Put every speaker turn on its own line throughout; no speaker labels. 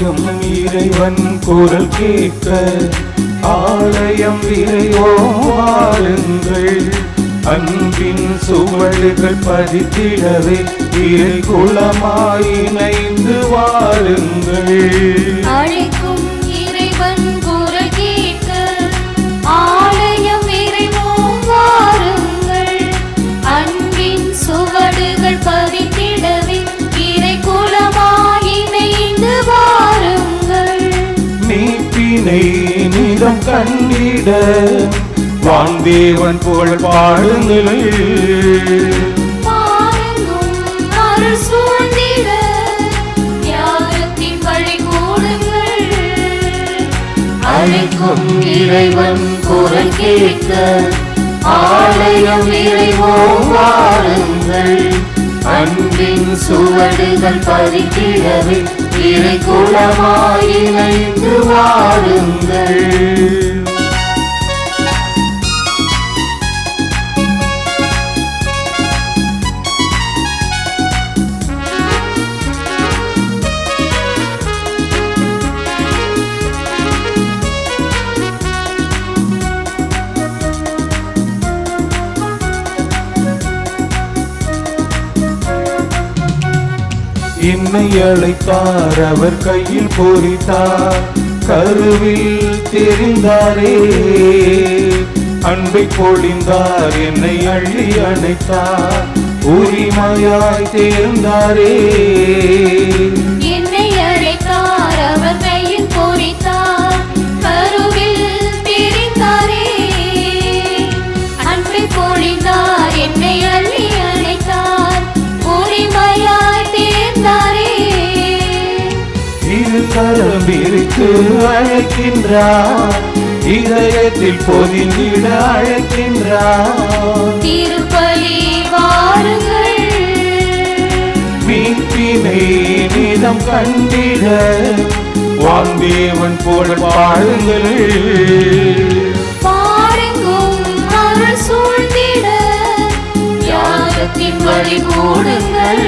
அழைக்கும் இறைவன் குரல் கேட்க ஆலயம் விரைவோம் வாருங்கள். அன்பின் சுவடுகள் பதித்திடவே இறை குலமாய் இணைந்து வாருங்கள்.
அழைக்கும் இறைவன் குரல் கேட்க ஆலயம் விரைவோம் வாருங்கள். அன்பின் சுவடுகள் பதித்திடவே இறை குலமாய் இணைந்து வாருங்கள்.
நீப்பினை நிதம் கண்டிட வான்தேவன் புகழ் பாடுங்கள்.
பாருங்கும் அருள் சூழ்ந்திட தியாகத்தின் வழி கூடுங்கள்.
அழைக்கும் இறைவன் குரல் கேட்க ஆலயம் விரைவோம் வாருங்கள். அன்பின் சுவடுகள் பதித்திடவே இறை குலமாய் இணைந்து வாருங்கள். என்னை அழைத்தார், அவர் கையில் பொறித்தார், கருவில் தெரிந்தாரே. அன்பை பொழிந்தார், என்னை அள்ளி அணைத்தார், உரிமையாய் தேர்ந்தாரே.
என்னை அழைத்தார், அவர் கையில் பொறித்தார், கருவில் தெரிந்தாரே. அன்பை பொழிந்தார், என்னை அள்ளி அணைத்தார், உரிமையாய் தேர்ந்தாரே.
இரு கரம் விரித்து அழைக்கின்றார், இதயத்தில் பொதிந்திட அழைக்கின்றார்.
திருப்பலி வாருங்கள்.
மீட்பினை நிதம் கண்டிட வான்தேவன் புகழ் பாடுங்கள்.
பாருங்கும் அருள் சூழ்ந்திட தியாகத்தின் வழி கூடுங்கள்.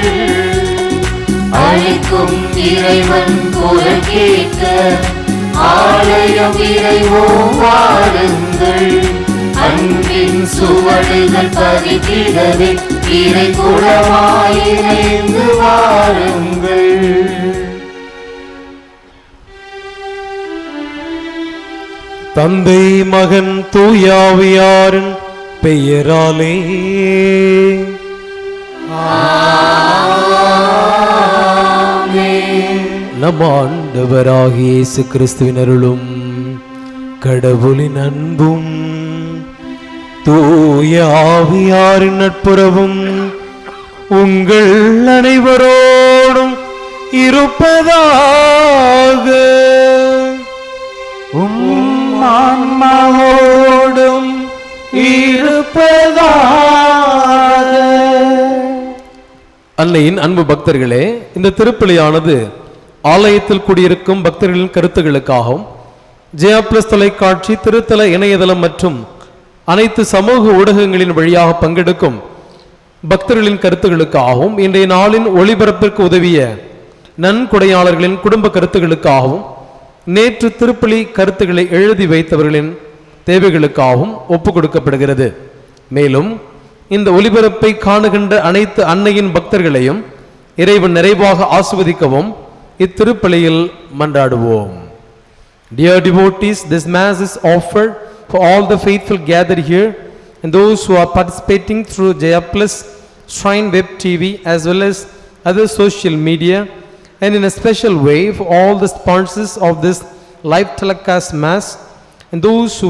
அழைக்கும் இறைவன் குரல் கேட்க ஆலயம் விரைவோம் வாருங்கள். அன்பின் சுவடுகள் பதித்திடவே இறை குலமாய் இணைந்து வாருங்கள்.
தந்தை மகன் தூயாவியாரின் பெயராலே நம் ஆண்டவராகிய இயேசு கிறிஸ்துவின் அருளும் கடவுளின் அன்பும் தூய ஆவியாரின் நட்புறவும் உங்கள் அனைவரோடும் இருப்பதாக.
ஆன்மாவோடும் இருப்பதாக.
அன்னையின் அன்பு பக்தர்களே, இந்த திருப்பலியானது ஆலயத்தில் கூடியிருக்கும் பக்தர்களின் கருத்துகளுக்காகவும் ஜெயா பிளஸ் தொலைக்காட்சி, திருத்தல இணையதளம் மற்றும் அனைத்து சமூக ஊடகங்களின் வழியாக பங்கெடுக்கும் பக்தர்களின் கருத்துகளுக்காகவும் இன்றைய நாளின் ஒளிபரப்பிற்கு உதவிய நன்கொடையாளர்களின் குடும்ப கருத்துகளுக்காகவும் நேற்று திருப்பலி கருத்துக்களை எழுதி வைத்தவர்களின் தேவைகளுக்காகவும் ஒப்புக் கொடுக்கப்படுகிறது. மேலும் இந்த ஒளிபரப்பை காணுகின்ற அனைத்து அன்னையின் பக்தர்களையும் இறைவன் நிறைவாக ஆசீர்வதிக்கவும் இத்திருப்பலியில் மன்றாடுவோம். Dear devotees, this mass is offered for all the faithful gathered here and those who are participating through Jaya Plus Shrine Web TV as well as other social media, and in a special way for all the sponsors of this live telecast mass and those who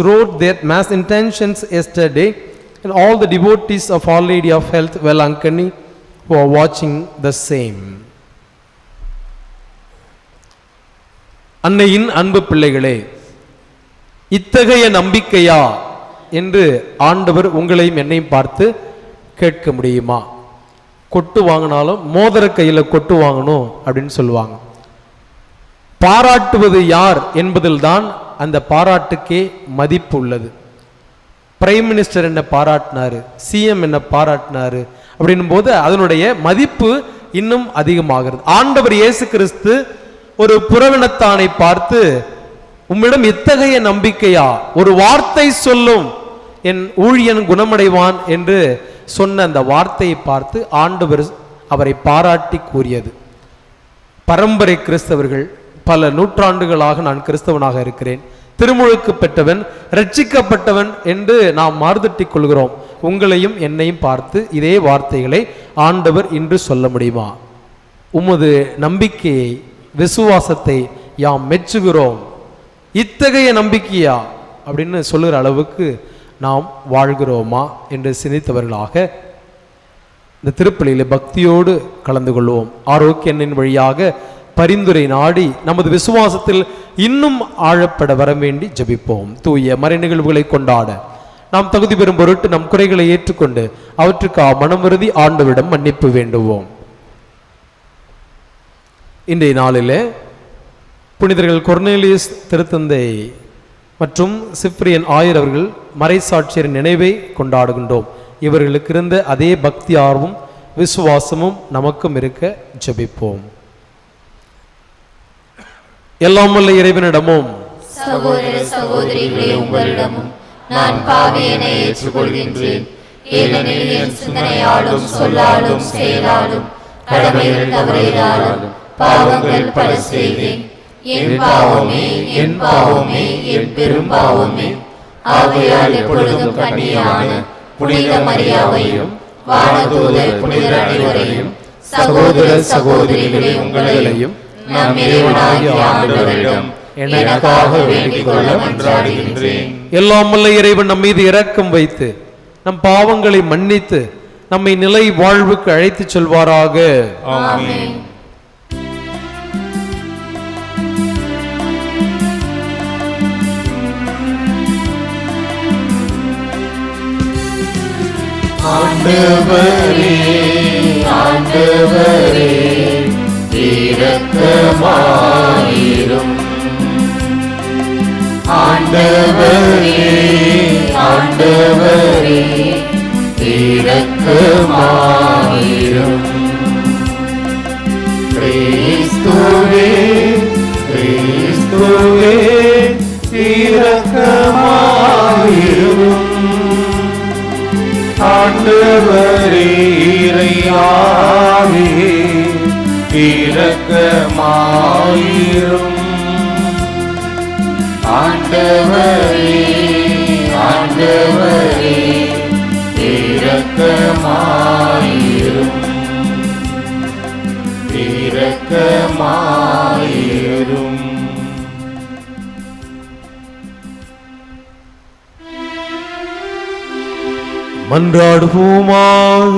wrote their mass intentions yesterday, and all the devotees of Our Lady of Health Velankani who are watching the same. அன்னையின் அன்பு பிள்ளைகளே, இத்தகைய நம்பிக்கையா என்று ஆண்டவர் உங்களையும் என்னையும் பார்த்து கேட்க முடியுமா? கொட்டு வாங்கினாலும் மோதிர கையில் கொட்டு வாங்கணும் அப்படின்னு சொல்லுவாங்க. பாராட்டுவது யார் என்பதில் தான் அந்த பாராட்டுக்கே மதிப்பு உள்ளது. பிரைம் மினிஸ்டர் என்ன பாராட்டினாரு, சிஎம் என்ன பாராட்டினாரு அப்படின்னும் போது அதனுடைய மதிப்பு இன்னும் அதிகமாகிறது. ஆண்டவர் இயேசு கிறிஸ்து ஒரு புறவினத்தானை பார்த்து, உம்மிடம் இத்தகைய நம்பிக்கையா, ஒரு வார்த்தை சொல்லும் என் ஊழியன் குணமடைவான் என்று சொன்ன அந்த வார்த்தையை பார்த்து ஆண்டவர் அவரை பாராட்டி கூறியது. பரம்பரை கிறிஸ்தவர்கள், பல நூற்றாண்டுகளாக நான் கிறிஸ்தவனாக இருக்கிறேன், திருமுழுக்கு பெற்றவன், ரட்சிக்கப்பட்டவன் என்று நாம் மாறுதட்டிக் கொள்கிறோம். உங்களையும் என்னையும் பார்த்து இதே வார்த்தைகளை ஆண்டவர் இன்று சொல்ல முடியுமா? உமது நம்பிக்கையை, விசுவாசத்தை யாம் மெச்சுகிறோம், இத்தகைய நம்பிக்கையா அப்படின்னு சொல்லுகிற அளவுக்கு நாம் வாழ்கிறோமா என்று சிந்தித்தவர்களாக இந்த திருப்பலியில பக்தியோடு கலந்து கொள்வோம். ஆரோக்கியனின் வழியாக பரிந்துரை நாடி நமது விசுவாசத்தில் இன்னும் ஆழப்பட வர வேண்டி ஜெபிப்போம். தூய மறை நிகழ்வுகளை கொண்டாட நாம் தகுதி பெறும் பொருட்டு நம் குறைகளை ஏற்றுக்கொண்டு அவற்றுக்கு மனம் வருதி ஆண்டவரிடம் மன்னிப்பு வேண்டுவோம். இன்றைய நாளிலே புனிதர்கள் கொர்னேலியஸ் திருத்தந்தை மற்றும் சிப்ரியன் ஆயர் அவர்கள் மறைசாட்சியரின் நினைவை கொண்டாடுகின்றோம். இவர்களுக்கு இருந்த அதே பக்தி ஆர்வம் விசுவாசமும் நமக்கும் இருக்க ஜெபிப்போம். எல்லாம் வல்ல இறைவனிடமும்
சகோதர சகோதரிகளே உங்களிடமும் நான் பாவியனை ஏற்றுக்கொள்கின்றேன். ஏனெனில் என் சிந்தனையாலும் சொல்லாலும் செயலாலும் கடமைகள் தவறினாலும் பாவங்கள் பல செய்தேன். என் பாவமே, என் பாவமே, என் பெரும் பாவமே. ஆகையால் எப்பொழுதும் கன்னியான புனித மரியாவையும் வானதூதர் புனிதர் அனைவரையும் சகோதர சகோதரிகளே உங்களையும் நம் இறைவனாகிய ஆண்டவரிடம் எனக்காக வேண்டிக் கொள்ள மன்றாடுகின்றேன்.
எல்லாம் வல்ல இறைவன் நம் மீது இரக்கம் வைத்து நம் பாவங்களை மன்னித்து நம்மை நிலை வாழ்வுக்கு அழைத்துச் செல்வாராக.
ஆமென். ஆண்டவரே, ஆண்டவரே, இரக்கமாயிரும். ஆண்டவரே, ஆண்டவரே, இரக்கமாயிரும். கிறிஸ்துவே, கிறிஸ்துவே, இரக்கமாயிரும். ஆண்டவரே, இறையாவே, இரக்கமாயிரும். ஆண்டவரே, ஆண்டவரே, இரக்கமாயிரும், இரக்கமாயிரும்.
மன்றாடுவோமாக.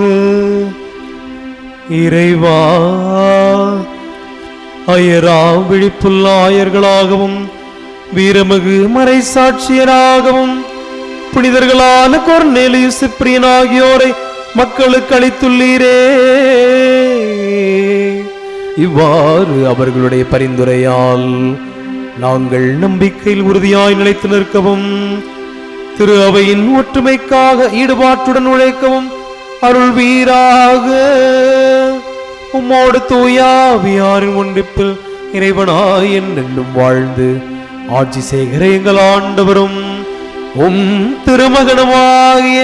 இறைவா, அயராம் விழிப்புள்ள ஆயர்களாகவும் வீரமிகு மறைசாட்சியராகவும் புனிதர்களான கொர்னேலியுஸ் சிப்ரியன் ஆகியோரை மக்களுக்கு அளித்துள்ளீரே. இவ்வாறு அவர்களுடைய பரிந்துரையால் நாங்கள் நம்பிக்கையில் உறுதியாய் நிலைத்து நிற்கவும் திரு அவையின் ஒற்றுமைக்காக ஈடுபாட்டுடன் உழைக்கவும் அருள் வீராக. உம்மோடு தூயாவியாரின் ஒன்றிப்பில் இறைவனாய் என்றென்றும் வாழ்ந்து ஆட்சி செய்கிற எங்கள் ஆண்டவரும் உம் திருமகனுமாகிய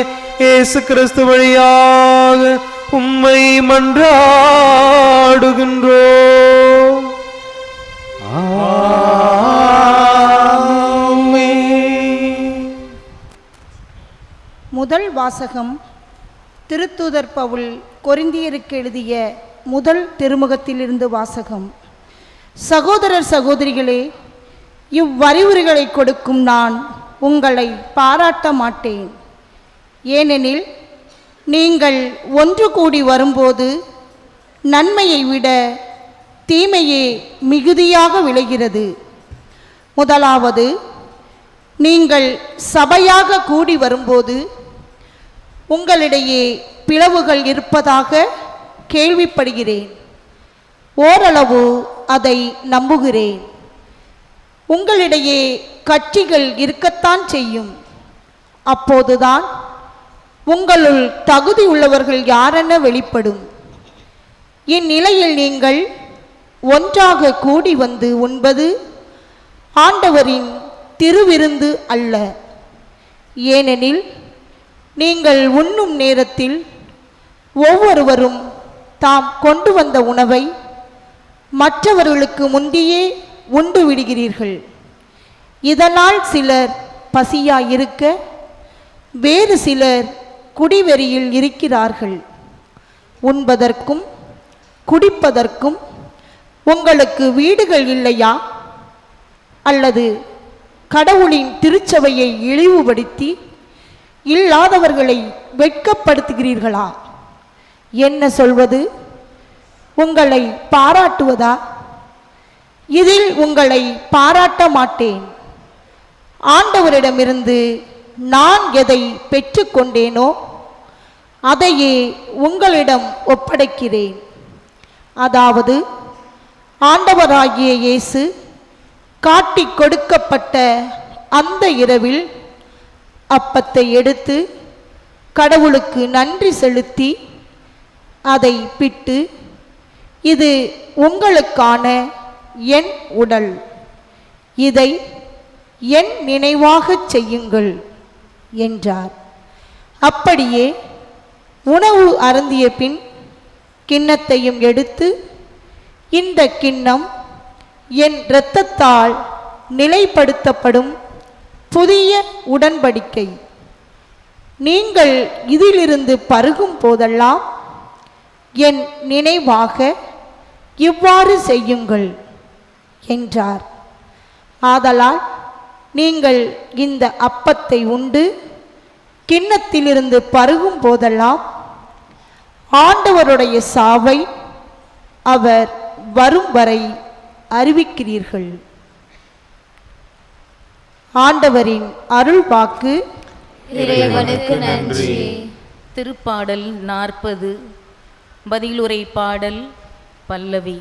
இயேசு கிறிஸ்து வழியாக உம்மை மன்றாடுகின்றோம்.
முதல் வாசகம் திருத்தூதர் பவுல் கொரிந்தியருக்கு எழுதிய முதல் திருமுகத்திலிருந்து வாசகம். சகோதரர் சகோதரிகளே, இவ்வறிவுரைகளை கொடுக்கும் நான் உங்களை பாராட்ட மாட்டேன். ஏனெனில் நீங்கள் ஒன்று கூடி வரும்போது நன்மையை விட தீமையே மிகுதியாக விளைகிறது. முதலாவது, நீங்கள் சபையாக கூடி வரும்போது உங்களிடையே பிளவுகள் இருப்பதாக கேள்விப்படுகிறேன். ஓரளவு அதை நம்புகிறேன். உங்களிடையே கட்சிகள் இருக்கத்தான் செய்யும். அப்போதுதான் உங்களுள் தகுதி உள்ளவர்கள் யாரென வெளிப்படும். இந்நிலையில் நீங்கள் ஒன்றாக கூடி வந்து உண்பது ஆண்டவரின் திருவிருந்து அல்ல. ஏனெனில் நீங்கள் உண்ணும் நேரத்தில் ஒவ்வொருவரும் தாம் கொண்டு வந்த உணவை மற்றவர்களுக்கு முந்தியே உண்டு விடுகிறீர்கள். இதனால் சிலர் பசியாயிருக்க, வேறு சிலர் குடிவெறியில் இருக்கிறார்கள். உண்பதற்கும் குடிப்பதற்கும் உங்களுக்கு வீடுகள் இல்லையா? அல்லது கடவுளின் திருச்சபையை இழிவுபடுத்தி இல்லாதவர்களை வெட்கப்படுத்துகிறீர்களா? என்ன சொல்வது? உங்களை பாராட்டுவதா? இதில் உங்களை பாராட்ட மாட்டேன். ஆண்டவரிடமிருந்து நான் எதை பெற்றுக்கொண்டேனோ அதையே உங்களிடம் ஒப்படைக்கிறேன். அதாவது ஆண்டவராகிய இயேசு காட்டிக் கொடுக்கப்பட்ட அந்த இரவில் அப்பத்தை எடுத்து கடவுளுக்கு நன்றி செலுத்தி அதை பிட்டு, இது உங்களுக்கான என் உடல், இதை என் நினைவாகச் செய்யுங்கள் என்றார். அப்படியே உணவு அருந்திய பின் கிண்ணத்தையும் எடுத்து, இந்த கிண்ணம் என் இரத்தத்தால் நிலைப்படுத்தப்படும் புதிய உடன்படிக்கை. நீங்கள் இதிலிருந்து பருகும் போதெல்லாம் என் நினைவாக இவ்வாறு செய்யுங்கள் என்றார். ஆதலால் நீங்கள் இந்த அப்பத்தை உண்டு கிண்ணத்திலிருந்து பருகும் போதெல்லாம் ஆண்டவருடைய சாவை அவர் வரும் வரை அறிவிக்கிறீர்கள். ஆண்டவரின் அருள் வாக்கு.
இறைவனுக்கு நன்றி.
திருப்பாடல் 40 பதிலுரை பாடல் பல்லவி.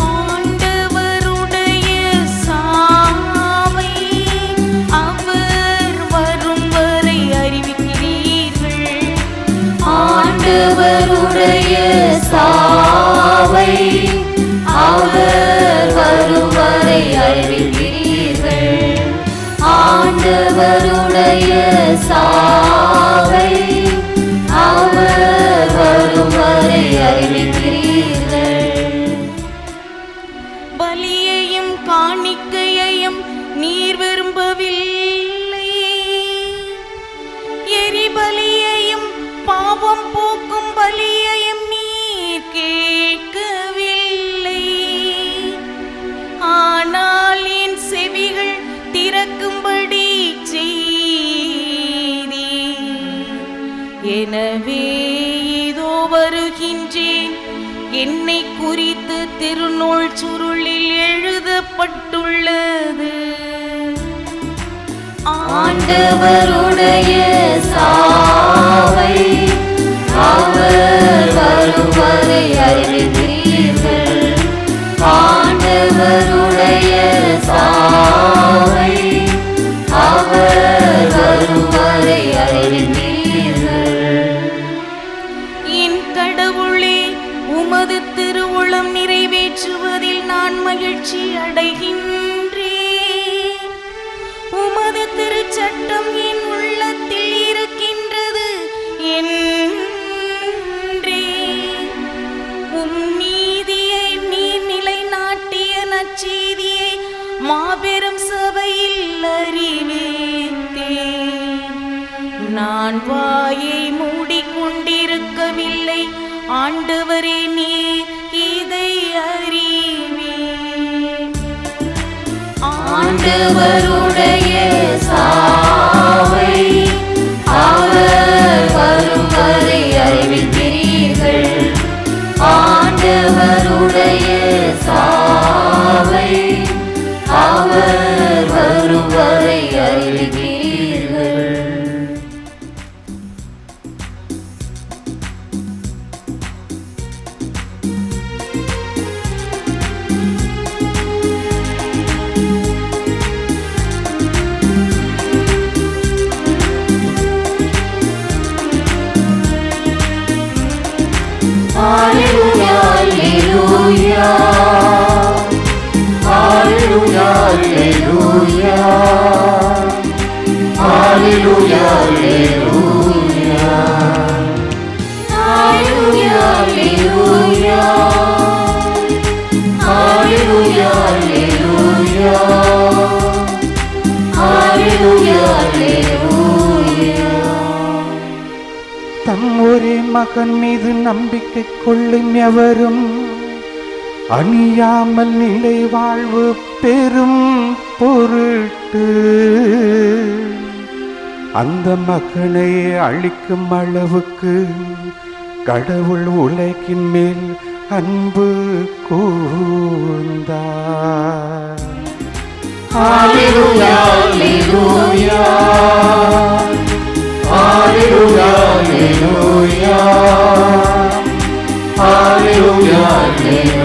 ஆண்டவருடைய சாவை அவர் வரும் வரை அறிவிக்கிறீர்கள். ஆண்டவருடைய சாவை அவர் வரும் வரை அறிவிக்கிறீர்கள்.
பலியையும் காணிக்கையையும் நீர் விரும்பவில்லை, எரிபலியையும் பாவம் போக்கும் பலியையும் நீர் கேட்கவில்லை. ஆனால் என் செவிகள் திறக்கும்படி செய்தி. எனவே இதோ வருகின்றேன், என்னை குறித்து திருநூல் சுருளில் எழுதப்பட்டுள்ளது.
ஆண்டவருடைய சாவை அவர் வரும் வரை அறிவிக்கிறீர்கள். ஆண்டவருடைய சாவை அவர் வரும் வரை அறிவிக்கிறீர்கள்.
என் கடவுளே, உமது திருவுளம் நிறைவேற்றுவதில் நான் மகிழ்ச்சி அடைகின்றேன். உமது திருச்சட்டம் என் உள்ளத்தில் இருக்கின்றது என்றே. உம் நீதியை நீர் நிலைநாட்டிய நற்செய்தியை மாபெரும் சபையில் அறிவித்தேன். நான் வாயை மூடிக்கொண்டிருக்கவில்லை, ஆண்டவரே நீர் இதை அறிவீர்.
ஆண்டவருடைய சாவை அவர் வரும் வரை அறிவிக்கிறீர்கள். ஆண்டவருடைய சாவை அவர் வரும் வரை அறிவிக்கிறீர்கள்.
Hallelujah, hallelujah. Hallelujah, hallelujah.
Hallelujah, hallelujah. Hallelujah, hallelujah.
தம் ஒரே மகன் மீது நம்பிக்கை கொள்ளும் எவரும் அணியாமல் நிலை வாழ்வு பெரும் பொருட்டு அந்த மகனை அழிக்கும் அளவுக்கு கடவுள் உலகின் மேல் அன்பு கூர்ந்தார்.
Hallelujah, hallelujah. Hallelujah, hallelujah. Hallelujah, hallelujah.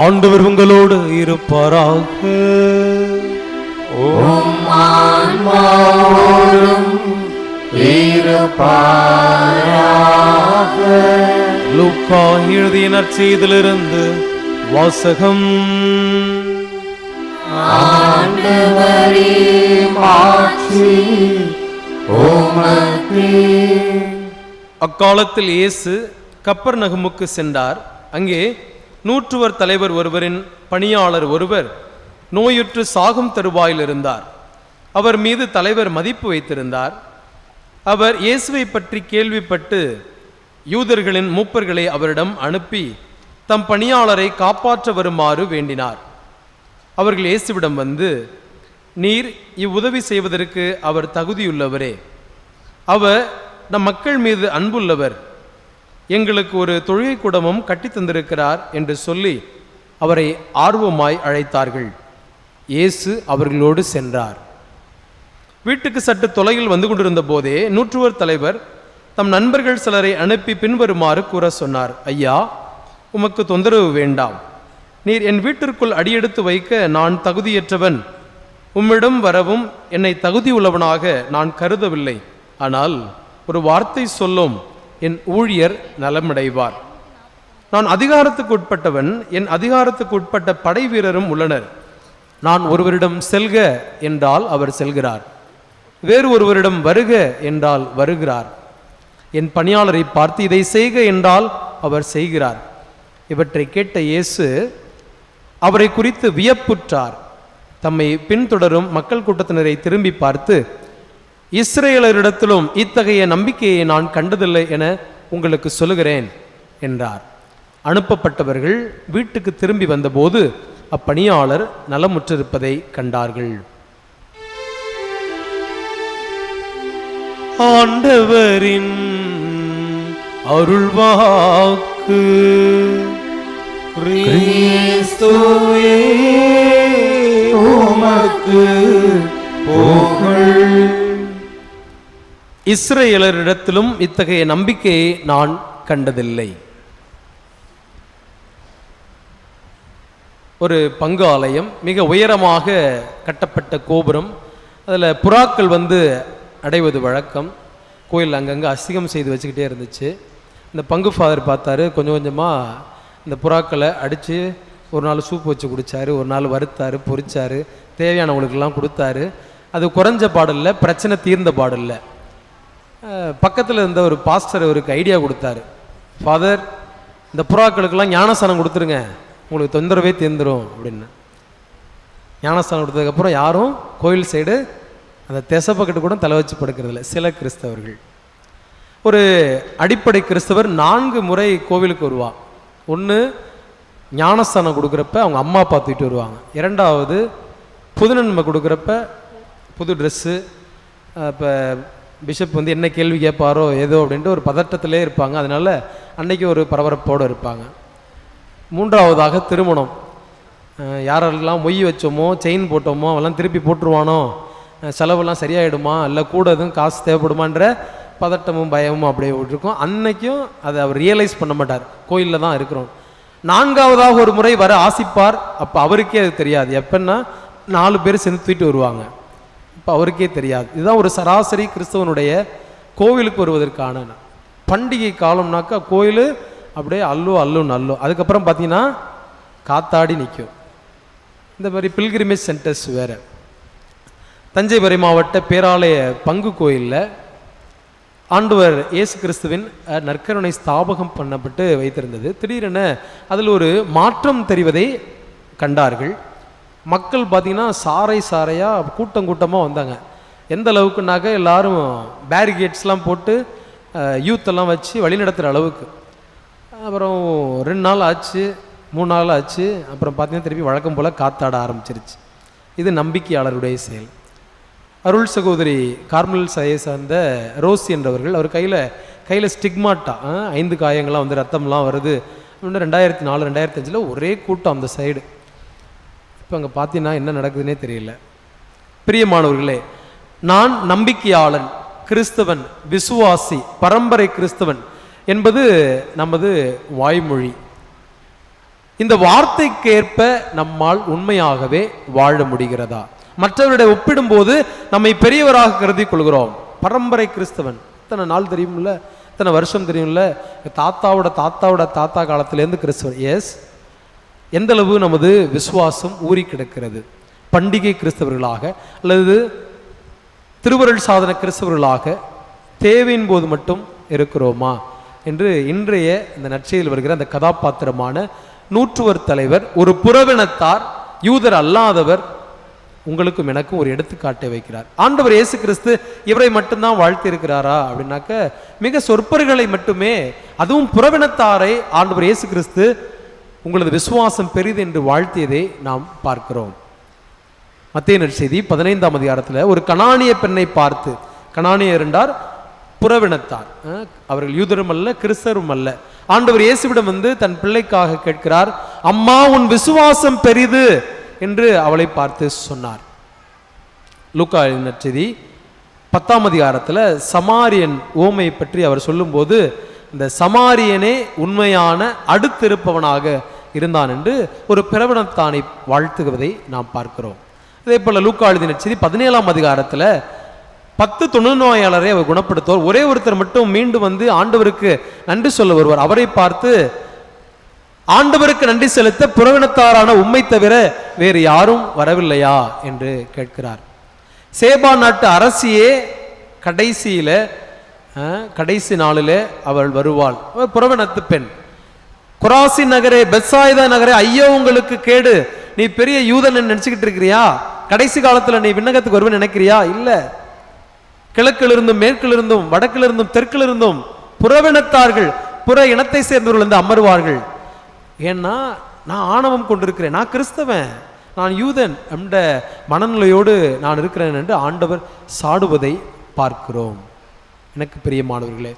ஆண்டவர் உங்களோடு இருப்பாராக.
ஆன்மாவோடும் இருப்பாராக.
லூக்கா எழுதிய நற்செய்தியிலிருந்து வாசகம்.
ஆண்டவரே, மாட்சி உமக்கே.
அக்காலத்தில் இயேசு கப்பர்நகமுக்கு சென்றார். அங்கே நூற்றுவர் தலைவர் ஒருவரின் பணியாளர் ஒருவர் நோயுற்று சாகும் தருவாயில் இருந்தார். அவர் மீது தலைவர் மதிப்பு வைத்திருந்தார். அவர் இயேசுவை பற்றி கேள்விப்பட்டு யூதர்களின் மூப்பர்களை அவரிடம் அனுப்பி தம் பணியாளரை காப்பாற்ற வருமாறு வேண்டினார். அவர்கள் இயேசுவிடம் வந்து, நீர் இவ்வுதவி செய்வதற்கு அவர் தகுதியுள்ளவரே, அவர் நம் மக்கள் மீது அன்புள்ளவர், எங்களுக்கு ஒரு தொழுகை கூடமும் கட்டி தந்திருக்கிறார் என்று சொல்லி அவரை ஆர்வமாய் அழைத்தார்கள். இயேசு அவர்களோடு சென்றார். வீட்டுக்கு சற்று தொலைவில் வந்து கொண்டிருந்த போதே நூற்றுவர் தலைவர் தம் நண்பர்கள் சிலரை அனுப்பி பின்வருமாறு கூற சொன்னார். ஐயா, உமக்கு தொந்தரவு வேண்டாம். நீர் என் வீட்டிற்குள் அடியெடுத்து வைக்க நான் தகுதியற்றவன். உம்மிடம் வரவும் என்னை தகுதியுள்ளவனாக நான் கருதவில்லை. ஆனால் ஒரு வார்த்தை சொல்லும், என் ஊழியர் நலமடைவார். நான் அதிகாரத்துக்கு உட்பட்டவன், என் அதிகாரத்துக்கு உட்பட்ட படை வீரரும் உள்ளனர். நான் ஒருவரிடம் செல்க என்றால் அவர் செல்கிறார், வேறு ஒருவரிடம் வருக என்றால் வருகிறார். என் பணியாளரை பார்த்து இதை செய்க என்றால் அவர் செய்கிறார். இவற்றை கேட்ட இயேசு அவரை குறித்து வியப்புற்றார். தம்மை பின்தொடரும் மக்கள் கூட்டத்தினரை திரும்பி பார்த்து, இஸ்ரேலரிடத்திலும் இத்தகைய நம்பிக்கையை நான் கண்டதில்லை என உங்களுக்கு சொல்லுகிறேன் என்றார். அனுப்பப்பட்டவர்கள் வீட்டுக்கு திரும்பி வந்தபோது அப்பணியாளர் நலமுற்றிருப்பதை கண்டார்கள். ஆண்டவரின் அருள்வாக்கு.
கிறிஸ்துவே, உமக்கு புகழ்.
இஸ்ரேலரிடத்திலும் இத்தகைய நம்பிக்கையை நான் கண்டதில்லை. ஒரு பங்கு ஆலயம், மிக உயரமாக கட்டப்பட்ட கோபுரம், அதில் புறாக்கள் அடைவது வழக்கம். கோயில் அங்கங்கே அசிங்கம் செய்து வச்சுக்கிட்டே இருந்துச்சு. இந்த பங்கு ஃபாதர் பார்த்தாரு, கொஞ்சம் கொஞ்சமாக இந்த புறாக்களை அடித்து ஒரு நாள் சூப் வச்சு குடித்தார், ஒரு நாள் வறுத்தார், பொரிச்சார், தேவையானவங்களுக்கெல்லாம் கொடுத்தாரு. அது குறைஞ்ச பாடில்லை, பிரச்சனை தீர்ந்த பாடில்லை. பக்கத்தில் இருந்த ஒரு பாஸ்டர் அவருக்கு ஐடியா கொடுத்தாரு. ஃபாதர், இந்த புறாக்களுக்கெல்லாம் ஞானஸ்தானம் கொடுத்துருங்க, உங்களுக்கு தொந்தரவே தீர்ந்துடும் அப்படின்னு. ஞானஸ்தானம் கொடுத்ததுக்கப்புறம் யாரும் கோயில் சைடு அந்த தெசப்பக்கெட்டு கூட தலை வச்சு படுக்கிறதில்ல சில கிறிஸ்தவர்கள். ஒரு அடிப்படை கிறிஸ்தவர் 4 முறை கோவிலுக்கு வருவான். ஒன்று ஞானஸ்தானம் கொடுக்குறப்ப அவங்க அம்மா அப்பா தூக்கிட்டு வருவாங்க. 2வது புது நன்மை கொடுக்குறப்ப புது ட்ரெஸ்ஸு. இப்போ பிஷப் என்ன கேள்வி கேட்பாரோ ஏதோ அப்படின்ட்டு ஒரு பதட்டத்திலே இருப்பாங்க. அதனால் அன்னைக்கு ஒரு பரபரப்போடு இருப்பாங்க. 3வதாக திருமணம். யாரெல்லாம் மொய் வச்சோமோ செயின் போட்டோமோ அவெல்லாம் திருப்பி போட்டுருவானோ, செலவெல்லாம் சரியாயிடுமா, இல்லை கூட எதுவும் காசு தேவைப்படுமான்ற பதட்டமும் பயமும் அப்படியே விட்டுருக்கோம். அன்னைக்கும் அதை அவர் ரியலைஸ் பண்ண மாட்டார், கோயிலில் தான் இருக்கிறோம். 4வதாக ஒரு முறை வர ஆசிப்பார். அப்போ அவருக்கே அது தெரியாது. எப்பன்னா 4 பேர் சேர்ந்து தூக்கிட்டு வருவாங்க. இப்போ அவருக்கே தெரியாது. இதுதான் ஒரு சராசரி கிறிஸ்தவனுடைய கோவிலுக்கு வருவதற்கான பண்டிகை காலம்னாக்கா கோயில் அப்படியே அல்லுன்னு அல்லும். அதுக்கப்புறம் பார்த்தீங்கன்னா காத்தாடி நிற்கும். இந்த மாதிரி பில்கிரிமேஜ் சென்டர்ஸ் வேறு. தஞ்சை மறை மாவட்ட பேராலய பங்கு கோயிலில் ஆண்டவர் இயேசு கிறிஸ்துவின் நற்கருணை ஸ்தாபகம் பண்ணப்பட்டு வைத்திருந்தது. திடீரென அதில் ஒரு மாற்றம் தெரிவதை கண்டார்கள். மக்கள் பார்த்திங்கன்னா சாரையாக கூட்டமாக வந்தாங்க. எந்த அளவுக்குனாக்க எல்லாரும் பேரிகேட்ஸ்லாம் போட்டு யூத்தெல்லாம் வச்சு வழிநடத்துகிற அளவுக்கு. அப்புறம் 2 நாள் ஆச்சு, 3 நாள் ஆச்சு. அப்புறம் பார்த்தீங்கன்னா திருப்பி வழக்கம் போல் காத்தாட ஆரம்பிச்சிருச்சு. இது நம்பிக்கையாளருடைய செயல். அருள் சகோதரி கார்மல் சையை சார்ந்த ரோசி என்றவர்கள், அவர் கையில் ஸ்டிக்மாட்டா 5 காயங்கள்லாம் வந்து ரத்தம்லாம் வருது அப்படின்னு 2004 2005 ஒரே கூட்டம் அந்த சைடு. இப்போ அங்கே பார்த்தீங்கன்னா என்ன நடக்குதுன்னே தெரியல. பிரியமானவர்களே, நான் நம்பிக்கையாளன், கிறிஸ்தவன், விசுவாசி, பரம்பரை கிறிஸ்தவன் என்பது நமது வாய்மொழி. இந்த வார்த்தைக்கேற்ப நம்மால் உண்மையாகவே வாழ முடிகிறதா? மற்றவருடைய ஒப்பிடும்போது நம்மை பெரியவராக கருதி கொள்கிறோம். பரம்பரை கிறிஸ்தவன், இத்தனை நாள் தெரியும்ல, இத்தனை வருஷம் தெரியும்ல, தாத்தாவோட தாத்தா காலத்திலேருந்து கிறிஸ்தவன். எஸ், எந்த அளவு நமது விசுவாசம் ஊறி கிடக்கிறது? பண்டிகை கிறிஸ்தவர்களாக அல்லது திருவருள் சாதன கிறிஸ்தவர்களாக தேவையின் போது மட்டும் இருக்கிறோமா என்று இன்றைய இந்த நற்செய்தியில் வருகிற அந்த கதாபாத்திரமான நூற்றுவர் தலைவர், ஒரு புறவினத்தார், யூதர் அல்லாதவர், உங்களுக்கும் எனக்கும் ஒரு எடுத்துக்காட்டை வைக்கிறார். ஆண்டவர் இயேசு கிறிஸ்து இவரை மட்டும்தான் வாழ்த்தி இருக்கிறாரா அப்படின்னாக்க மிக சொற்பர்களை மட்டுமே, அதுவும் புறவினத்தாரை ஆண்டவர் இயேசு கிறிஸ்து உங்களது விசுவாசம் பெரிது என்று வாழ்த்தியதை நாம் பார்க்கிறோம். மத்தேயு நற்செய்தி 15ஆம் அதிகாரத்தில் ஒரு கனானிய பெண்ணை பார்த்து, கனானியர் என்றார் புறவினத்தார், அவர்கள் யூதரும் அல்ல கிறிஸ்தரும் அல்ல, ஆண்டவர் இயேசுவிடம் வந்து தன் பிள்ளைக்காக கேட்கிறார், அம்மா உன் விசுவாசம் பெரிது என்று அவளை பார்த்து சொன்னார். லூக்கா நற்செய்தி 10ஆம் அதிகாரத்தில் சமாரியன் ஓமை பற்றி அவர் சொல்லும்போது, இந்த சமாரியனே உண்மையான அடுத்திருப்பவனாக இருந்தான் என்று ஒரு பிரபலத்தானை வாழ்த்துவதை நாம் பார்க்கிறோம். அதே போல லூக்கா நற்செய்தி 17ஆம் அதிகாரத்தில் 10 தொழுநோயாளரை அவர் குணப்படுத்துவார். ஒரே ஒருத்தர் மட்டும் மீண்டும் வந்து ஆண்டவருக்கு நன்றி சொல்ல வருவார். அவரை பார்த்து, ஆண்டவருக்கு நன்றி செலுத்த புறவினத்தாரான உம்மை தவிர வேறு யாரும் வரவில்லையா என்று கேட்கிறார். சேபா நாட்டு அரசியே கடைசி நாளில் அவள் வருவாள். புறவினத்து பெண். கொராசி நகரே, பெத்சாயிதா நகரே, ஐயோ உங்களுக்கு கேடு, நீ பெரிய யூதன் நினைச்சுக்கிட்டு இருக்கிறியா? கடைசி காலத்துல நீ விண்ணகத்துக்கு வருவேன்னு நினைக்கிறியா? இல்ல, கிழக்கிலிருந்தும் மேற்கிலிருந்தும் வடக்கிலிருந்தும் தெற்கிலிருந்தும் புறவினத்தார்கள், புற இனத்தை சேர்ந்தவர்கள் வந்து அமர்வார்கள். ஏன்னா நான் ஆணவம் கொண்டிருக்கிறேன், நான் கிறிஸ்தவன், நான் யூதன் என்ற மனநிலையோடு நான் இருக்கிறேன் என்று ஆண்டவர் சாடுவதை பார்க்கிறோம். எனக்கு பிரியமானவர்களே,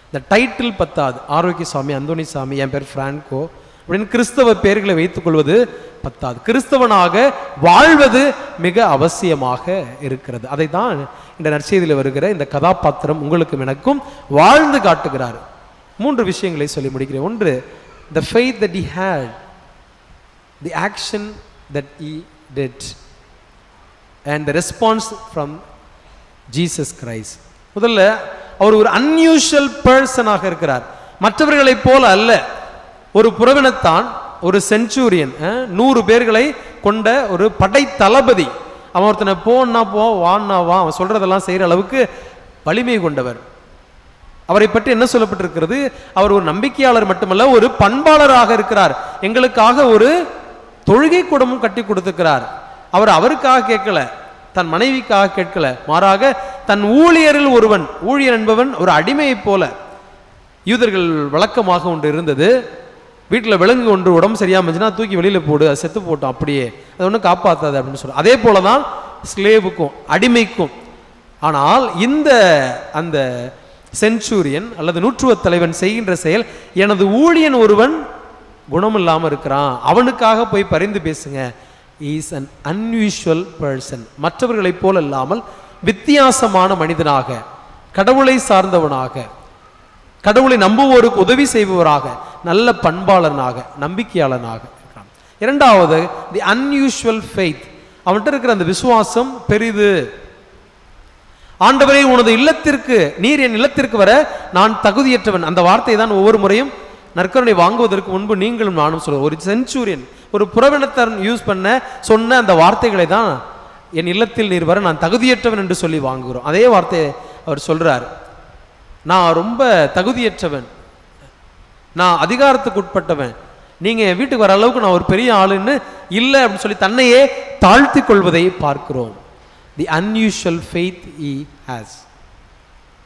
இந்த டைட்டில் பத்தாது. ஆரோக்கிய சாமி, அந்தோணி சாமி, என் பேர் பிரான்கோ அப்படின்னு கிறிஸ்தவ பெயர்களை வைத்துக் கொள்வது பத்தாது. கிறிஸ்தவனாக வாழ்வது மிக அவசியமாக இருக்கிறது. அதை தான் இந்த நற்செய்தியில் வருகிற இந்த கதாபாத்திரம் உங்களுக்கும் எனக்கும் வாழ்ந்து காட்டுகிறார். 3 விஷயங்களை சொல்லி முடிக்கிறேன். ஒன்று, the faith that he had, the action that he did, and the response from Jesus Christ. முதல்ல, அவர் ஒரு அன்யூஷுவல் பர்சனாக இருக்கிறார். மற்றவர்களைப் போல அல்ல. ஒரு புறவினத்தான், ஒரு சென்ச்சூரியன், 100 பேர்களை கொண்ட ஒரு படை தளபதி. அவன் ஒருத்தனை போன்னா போ, வான்னா வா, அவன் சொல்றதெல்லாம் செய்யற அளவுக்கு வலிமை கொண்டவர். அவரை பற்றி என்ன சொல்லப்பட்டிருக்கிறது? அவர் ஒரு நம்பிக்கையாளர் மட்டுமல்ல, ஒரு பண்பாளராக இருக்கிறார். எங்களுக்காக ஒரு தொழுகை கூடமும் கட்டி கொடுத்திருக்கிறார். அவர் அவருக்காக கேட்கல, தன் மனைவிக்காக கேட்கல, மாறாக தன் ஊழியரில் ஒருவன், ஊழியர் என்பவன் ஒரு அடிமையைப் போல. யூதர்கள் வழக்கமாக ஒன்று இருந்தது, வீட்டில் விலங்கு ஒன்று உடம்பு சரியாம இருந்துச்சுன்னா தூக்கி வெளியில் போடு, அது செத்து போட்டோம், அப்படியே அது ஒன்றும் காப்பாற்றாது அப்படின்னு சொல்ல. அதே போல தான் ஸ்லேவுக்கும், அடிமைக்கும். ஆனால் அந்த சென்ச்சூரியன் அல்லது 100வது தலைவன் செய்கின்ற செயல், எனது ஊழியன் ஒருவன் குணம் இல்லாமல் இருக்கிறான், அவனுக்காக போய் பரிந்து பேசுங்க. Is an unusual person. மற்றவர்களைப் போல இல்லாமல் வித்தியாசமான மனிதனாக, கடவுளை சார்ந்தவனாக, கடவுளை நம்புவோருக்கு உதவி செய்பவராக, நல்ல பண்பாளனாக, நம்பிக்கையாளனாக இருக்கிறான். 2வது, தி அன்யூஷுவல் ஃபெய்த். அவன்கிட்ட இருக்கிற அந்த விசுவாசம் பெரிது. ஆண்டவரே, உனது இல்லத்திற்கு, நீர் என் இல்லத்திற்கு வர நான் தகுதியற்றவன். அந்த வார்த்தை தான் ஒவ்வொரு முறையும் நற்கருணை வாங்குவதற்கு முன்பு நீங்களும் நானும் சொல்லுவோம். ஒரு சென்ச்சூரியன், ஒரு புறவினத்தன் யூஸ் பண்ண சொன்ன அந்த வார்த்தைகளை தான் என் இல்லத்தில் நீர் வர நான் தகுதியற்றவன் என்று சொல்லி வாங்குகிறோம். அதே வார்த்தையை அவர் சொல்றார், நான் ரொம்ப தகுதியற்றவன், நான் அதிகாரத்துக்கு உட்பட்டவன், நீங்க என் வீட்டுக்கு வர அளவுக்கு நான் ஒரு பெரிய ஆளுன்னு இல்லை அப்படின்னு சொல்லி தன்னையே தாழ்த்தி கொள்வதை பார்க்கிறோம். தி அன்யூஷுவல் ஃபெய்த் ஹி ஹாஸ்.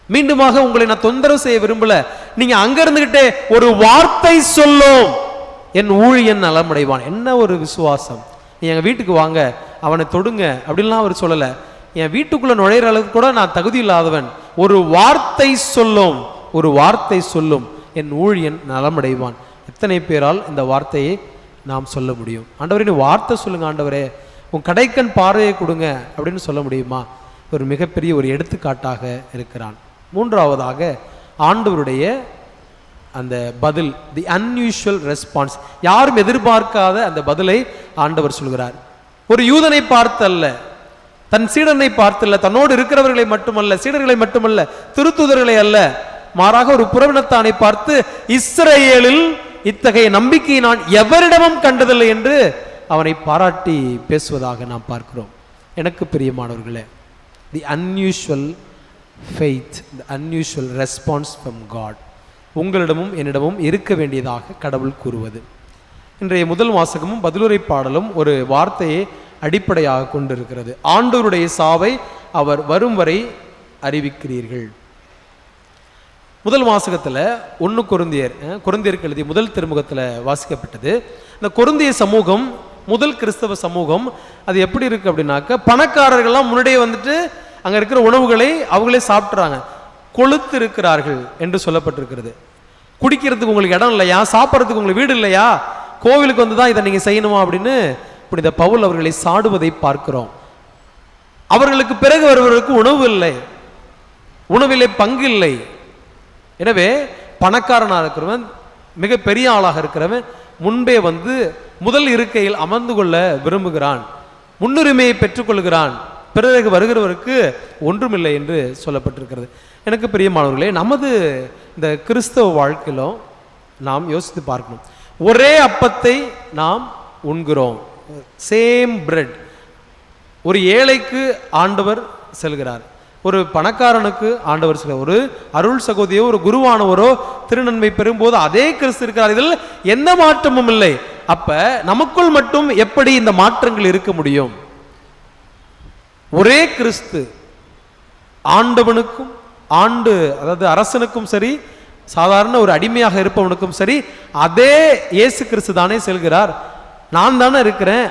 மீண்டுமாக உங்களை நான் தொந்தரவு செய்ய விரும்பல, நீங்க அங்க இருந்துகிட்டே ஒரு வார்த்தை சொல்லும் என் ஊழியன் நலமடைவான். என்ன ஒரு விசுவாசம்! நீ எங்க வீட்டுக்கு வாங்க, அவனை தொடுங்க அப்படின்லாம் அவர் சொல்லல. என் வீட்டுக்குள்ள நுழையிற அளவுக்கு கூட நான் தகுதி இல்லாதவன், ஒரு வார்த்தை சொல்லும், ஒரு வார்த்தை சொல்லும் என் ஊழியன் நலமடைவான். எத்தனை பேரால் இந்த வார்த்தையை நாம் சொல்ல முடியும்? ஆண்டவரே நீ வார்த்தை சொல்லுங்க, ஆண்டவரே உன் கடைக்கண் பார்வையை கொடுங்க அப்படின்னு சொல்ல முடியுமா? ஒரு மிகப்பெரிய ஒரு எடுத்துக்காட்டாக இருக்கிறான். மூன்றாவதாக ஆண்டவருடைய அந்த பதில், தி அன்யூஷுவல் ரெஸ்பான்ஸ். யாரும் எதிர்பார்க்காத அந்த பதிலை ஆண்டவர் சொல்கிறார். ஒரு யூதனை பார்த்தல்ல, தன் சீடனை பார்த்தல்ல, தன்னோடு இருக்கிறவர்களை மட்டுமல்ல, சீடர்களை மட்டுமல்ல, திருத்துதர்களை அல்ல, மாறாக ஒரு புறவினத்தானை பார்த்து, இஸ்ரவேலில் இத்தகைய நம்பிக்கையை நான் எவரிடமும் கண்டதில்லை என்று அவனை பாராட்டி பேசுவதாக நாம் பார்க்கிறோம். எனக்கு பிரியமானவர்களே, the unusual faith, the unusual response from God உங்களிடமும் என்னிடமும் இருக்க வேண்டியதாக கடவுள் கூறுவது. இன்றைய முதல் வாசகமும் பதிலுரை பாடலும் ஒரு வார்த்தையை அடிப்படையாக கொண்டிருக்கிறது. ஆண்டவருடைய சாவை அவர் வரும் வரை அறிவிக்கிறீர்கள். முதல் வாசகத்தில் 1 கொரிந்தியருக்கு எழுதிய முதல் திருமுகத்தில் வாசிக்கப்பட்டது. இந்த கொரிந்திய சமூகம், முதல் கிறிஸ்தவ சமூகம், அது எப்படி இருக்கு அப்படின்னாக்க, பணக்காரர்கள்லாம் முன்னாடியே வந்துட்டு அங்கே இருக்கிற உணவுகளை அவங்களே சாப்பிட்றாங்க, கொளுத்து இருக்கிறார்கள் என்று சொல்லப்பட்டிருக்கிறது. குடிக்கிறதுக்கு உங்களுக்கு இடம் இல்லையா, சாப்பிட்றதுக்கு உங்களுக்கு வீடு இல்லையா, கோவிலுக்கு வந்து தான் இதை நீங்கள் செய்யணுமா அப்படின்னு புனித பவுல் அவர்களை சாடுவதை பார்க்கிறோம். அவர்களுக்கு பிறகு வருவதற்கு உணவு இல்லை, உணவிலே பங்கு இல்லை. எனவே பணக்காரனாக இருக்கிறவன், மிக பெரிய ஆளாக இருக்கிறவன் முன்பே வந்து முதல் இருக்கையில் அமர்ந்து கொள்ள விரும்புகிறான், முன்னுரிமையை பெற்றுக்கொள்கிறான். பிறகு வருகிறவருக்கு ஒன்றுமில்லை என்று சொல்லப்பட்டிருக்கிறது. எனக்கு பிரியமானவர்களே, நமது இந்த கிறிஸ்தவ வாழ்க்கையிலும் நாம் யோசித்து பார்க்கணும். ஒரே அப்பத்தை நாம் உண்கிறோம், சேம் பிரெட். ஒரு ஏழைக்கு ஆண்டவர் செல்கிறார், ஒரு பணக்காரனுக்கு ஆண்டவர் செல்கிறார், ஒரு அருள் சகோதரியோ ஒரு குருவானவரோ திருநன்மை பெறும்போது அதே கிறிஸ்து இருக்கிறார். இதில் எந்த மாற்றமும் இல்லை. அப்ப நமக்குள் மட்டும் எப்படி இந்த மாற்றங்கள் இருக்க முடியும்? ஒரே கிறிஸ்து ஆண்டவனுக்கும் அதாவது அரசனுக்கும் சரி, சாதாரண ஒரு அடிமையாக இருப்பவனுக்கும் சரி, அதே இயேசு கிறிஸ்து தானே செல்கிறார். நான் தானே இருக்கிறேன்,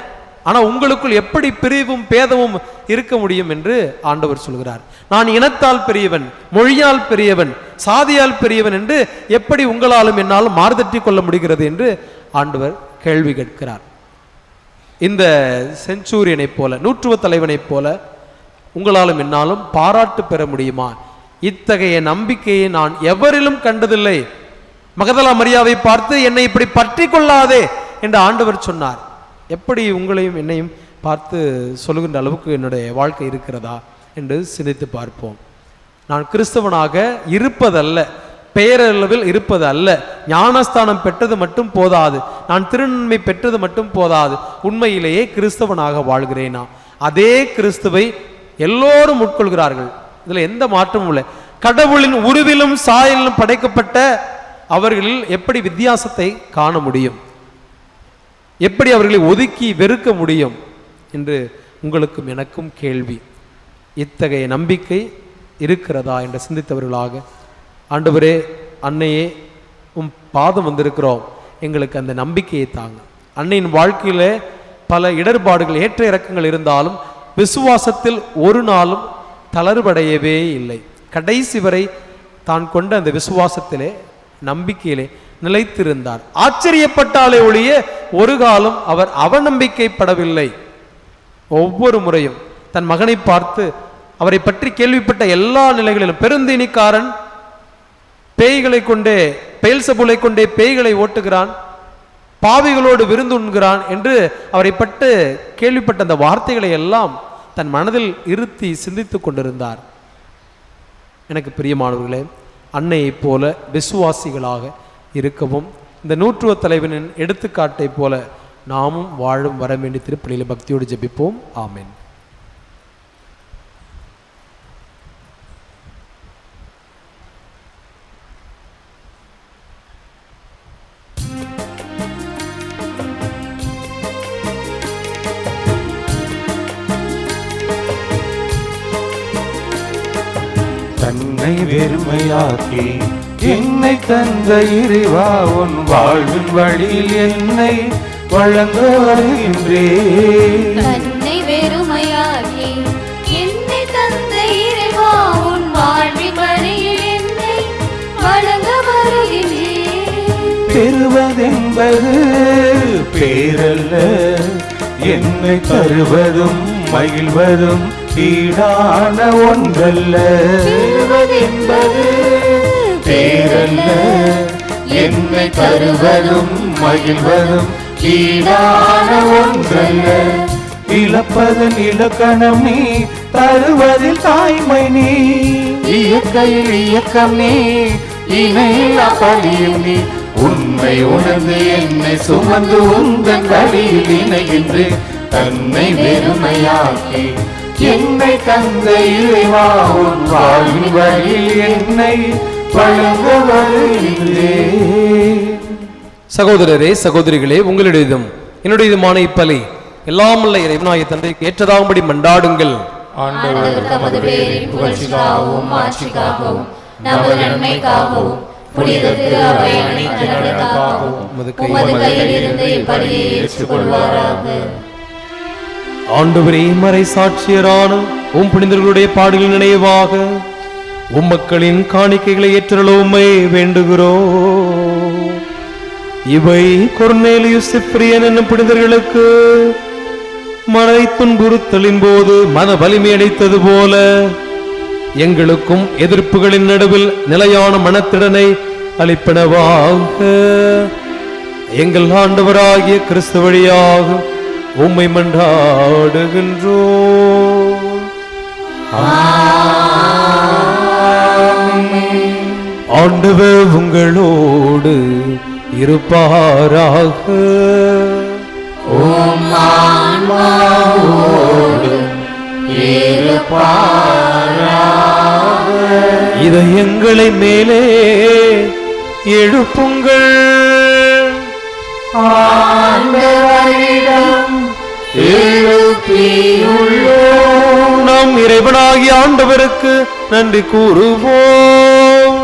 ஆனா உங்களுக்குள் எப்படி பிரிவும் பேதமும் இருக்க முடியும் என்று ஆண்டவர் சொல்கிறார். நான் இனத்தால் பெரியவன், மொழியால் பெரியவன், சாதியால் பெரியவன் என்று எப்படி உங்களாலும் என்னாலும் மாறுதட்டி கொள்ள முடிகிறது என்று ஆண்டவர் கேள்வி கேட்கிறார். இந்த செஞ்சூரியனைப் போல, நூற்றுவ தலைவனைப் போல உங்களாலும் என்னாலும் பாராட்டு பெற முடியுமா? இத்தகைய நம்பிக்கையை நான் எவரிலும் கண்டதில்லை. மகதலா மரியாதை பார்த்து என்னை இப்படி பற்றி கொள்ளாதே என்று ஆண்டவர் சொன்னார். எப்படி உங்களையும் என்னையும் பார்த்து சொல்லுகின்ற அளவுக்கு என்னுடைய வாழ்க்கை இருக்கிறதா என்று சிந்தித்து பார்ப்போம். நான் கிறிஸ்தவனாக இருப்பதல்ல, பெயரளவில் இருப்பது அல்ல, ஞானஸ்தானம் பெற்றது மட்டும் போதாது, நான் திருநன்மை பெற்றது மட்டும் போதாது, உண்மையிலேயே கிறிஸ்தவனாக வாழ்கிறேனா? அதே கிறிஸ்துவை எல்லோரும் உட்கொள்கிறார்கள், இதுல எந்த மாற்றமும் இல்லை. கடவுளின் உருவிலும் சாயலிலும் படைக்கப்பட்ட அவர்களில் எப்படி வித்தியாசத்தை காண முடியும்? எப்படி அவர்களை ஒதுக்கி வெறுக்க முடியும் என்று உங்களுக்கும் எனக்கும் கேள்வி. இத்தகைய நம்பிக்கை இருக்கிறதா என்று சிந்தித்தவர்களாக, ஆண்டவரே, அன்னையே, உம் பாதம் வந்திருக்கிறோம், எங்களுக்கு அந்த நம்பிக்கையை தாங்க. அன்னையின் வாழ்க்கையில பல இடர்பாடுகள், ஏற்ற இறக்கங்கள் இருந்தாலும் விசுவாசத்தில் ஒரு நாளும் தளர்வடையவே இல்லை. கடைசி வரை தான் கொண்ட அந்த விசுவாசத்திலே, நம்பிக்கையிலே நிலைத்திருந்தார். ஆச்சரியப்பட்டாலே ஒழிய ஒரு காலம் அவர் அவநம்பிக்கைப்படவில்லை. ஒவ்வொரு முறையும் தன் மகனை பார்த்து அவரை பற்றி கேள்விப்பட்ட எல்லா நிலைகளிலும், பெருந்தீனிக்காரன் பேய்களை கொண்டே, பெயல்சபூலை கொண்டே பேய்களை ஓட்டுகிறான், பாவிகளோடு விருந்துண்கிறான் என்று அவரை பட்டு கேள்விப்பட்ட அந்த வார்த்தைகளை எல்லாம் தன் மனதில் இருத்தி சிந்தித்து கொண்டிருந்தார். எனக்கு பிரியமானவர்களே, அன்னையைப் போல விசுவாசிகளாக இருக்கவும் இந்த நூற்றுவ தலைவனின் எடுத்துக்காட்டை போல நாமும் வாழும் வர வேண்டிய திருப்பலியில் பக்தியோடு ஜெபிப்போம். ஆமென்.
தன்னை வெறுமையாக்கி என்னை தந்த இறைவா உன் வாழ்வின் வழியில் என்னை வழங்க வருகின்றேன்.
தன்னை வெறுமையாகி என்னை தந்த இறைவா உன் வாழ்வின் வழியில் என்னை வழங்க வருகின்றேன்.
பெறுவதென்பது பேரல்ல, என்னை தருவதும் மகிழ்வதும் ஈடான ஒன்றல்ல.
பெறுவதென்பது
பேரல்ல, என்னை தருவதும் மகிழ்வதும் ஈடான ஒன்றல்ல. இழப்பதன் இலக்கணம் நீ, தருவதில் தாய்மை நீ. இயற்கையில் இயக்கம் நீ, இணையில்லா பலியும் நீ. உண்மை உணர்ந்து என்னை சுமந்து உந்தன் வழியில் இணைகின்றேன். தன்னை வெறுமையாக்கி என்னை தந்த இறைவா உன் வாழ்வின் வழியில் என்னை வழங்க வருகின்றேன்.
சகோதரரே சகோதரிகளே, உங்களுடையதும் என்னுடையதுமான இப்பலி எல்லாம் உள்ள இறைவனாகிய தந்தைக்கு ஏற்றதாகும்படி மன்றாடுங்கள்.
ஆண்டவர் தமது பேரின் புகழ்ச்சிக்காகவும் மாட்சிக்காகவும் நமது நன்மைக்காகவும் புனித திரு அவை அனைத்து நலனுக்காகவும் உமது கையில் இருந்து இப்படியே ஏற்றுக்கொள்வாராக.
ஆண்டவரே, மறை சாட்சியரான உம் புனிதர்களுடைய பாடுகள் நினைவாக உம்மக்களின் காணிக்கைகளை ஏற்றருள உம்மை வேண்டுகிறோம். இவை கொர்நேலியு சிப்ரியன் என்னும் புனிதர்களுக்கு மழை துன்புறுத்தலின் போது மன வலிமை அளித்தது போல எங்களுக்கும் எதிர்ப்புகளின் நடுவில் நிலையான மனத்திடனை அளிப்பனவாக. எங்கள் ஆண்டவராகிய கிறிஸ்து வழியாக உம்மை மன்றாடுகின்றோம். ஆண்டவர் உங்களோடு இருப்பாராக. இதயங்களை மேலே எழுப்புங்கள். நாம் இறைவனாகிய ஆண்டவருக்கு நன்றி கூறுவோம்.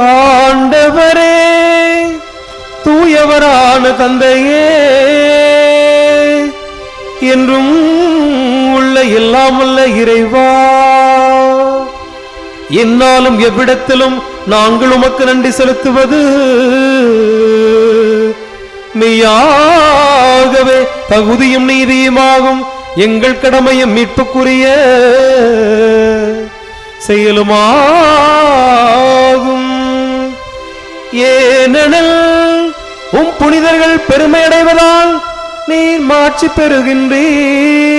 ஆண்டவரே, தூயவரான தந்தையே, என்றும் உள்ள எல்லாம் உள்ள இறைவா, என்னாலும் எவ்விடத்திலும் நாங்கள் உமக்கு நன்றி செலுத்துவது மெய்யாகவே தகுதியும் நீதியுமாகும். எங்கள் கடமையும் மீட்புக்குரிய செயலுமாகும். ஏனெனில் உம் புனிதர்கள் பெருமையடைவதால் நீர் மாட்சி பெறுகின்றீர்.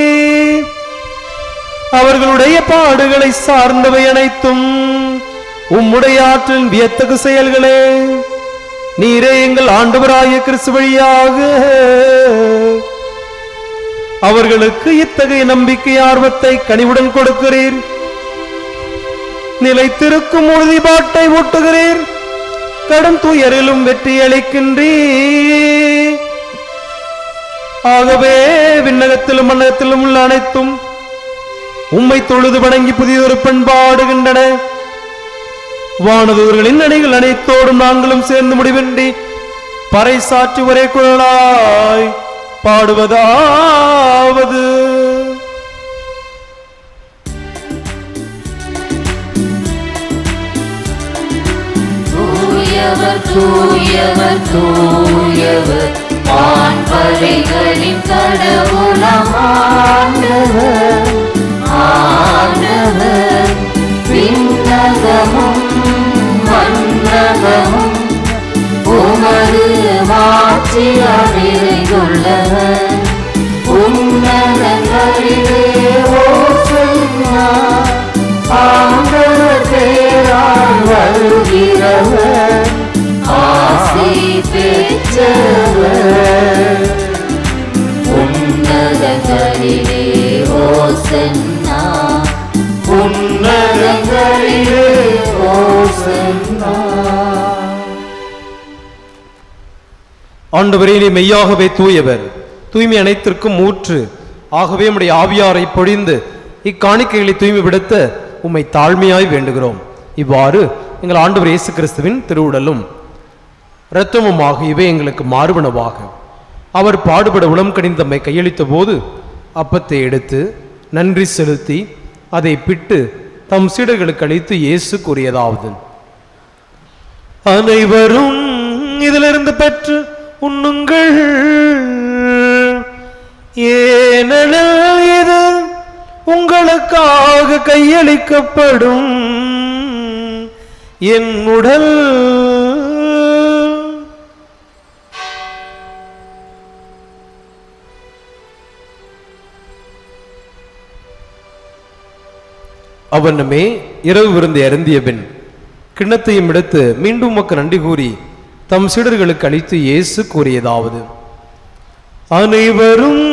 அவர்களுடைய பாடுகளை சார்ந்தவை அனைத்தும் உம்முடைய ஆற்றின் வியத்தகு செயல்களே. நீரே எங்கள் ஆண்டவராகிய கிறிஸ்து வழியாக அவர்களுக்கு இத்தகைய நம்பிக்கை ஆர்வத்தை கனிவுடன் கொடுக்கிறீர். நிலைத்திருக்கும் உறுதிப்பாட்டை ஊட்டுகிறீர். கடும் துயரிலும் வெற்றி அளிக்கின்றீர். ஆகவே விண்ணகத்திலும் மன்னகத்திலும் உள்ள அனைத்தும் உம்மை தொழுது வணங்கி புதியதொரு பண்பாடுகின்றன. வானதூர்களின் அணிகள் அனைத்தோடும் நாங்களும் சேர்ந்து முடிவின்றி பறைசாற்றி ஒரே குரலாய் பாடுவதாவது:
தூயவர் தூயவர் தூயவர் வான்படைகளின் கடவுளாம் ஆண்டவர். ஆண்டவர் விண்ணகமும் மண்ணகமும் உமது மாட்சியால் நிறைந்துள்ளவர். உன்னதங்களிலே ஓசை
ஆண்டவரே, நீ மெய்யாகவே தூயவர், தூய்மை அனைத்திற்கும் ஊற்று. ஆகவே உம்முடைய ஆவியாரை பொழிந்து இக்காணிக்கைகளை தூய்மைப்படுத்த உம்மை தாழ்மையாய் வேண்டுகிறோம். இவ்வாறு எங்கள் ஆண்டவர் இயேசு கிறிஸ்துவின் திருவுடலும் இரத்தமுமாக இவை எங்களுக்கு மாறுபனவாக. அவர் பாடுபட உளம் கனிந்து தம்மை கையளித்த போது அப்பத்தை எடுத்து நன்றி செலுத்தி அதை பிட்டு தம் சீடர்களுக்கு அளித்து இயேசு கூறியதாவது: அனைவரும் இதிலிருந்து பெற்று உண்ணுங்கள், ஏனெனில் இது உங்களுக்காக கையளிக்கப்படும் என் உடல். அவனுமே இரவு விருந்தை அருந்திய பின் கிண்ணத்தையும் எடுத்து மீண்டும் உமக்கு நன்றி கூறி தம் சீடர்களுக்கு அளித்து இயேசு கூறியதாவது: அனைவரும்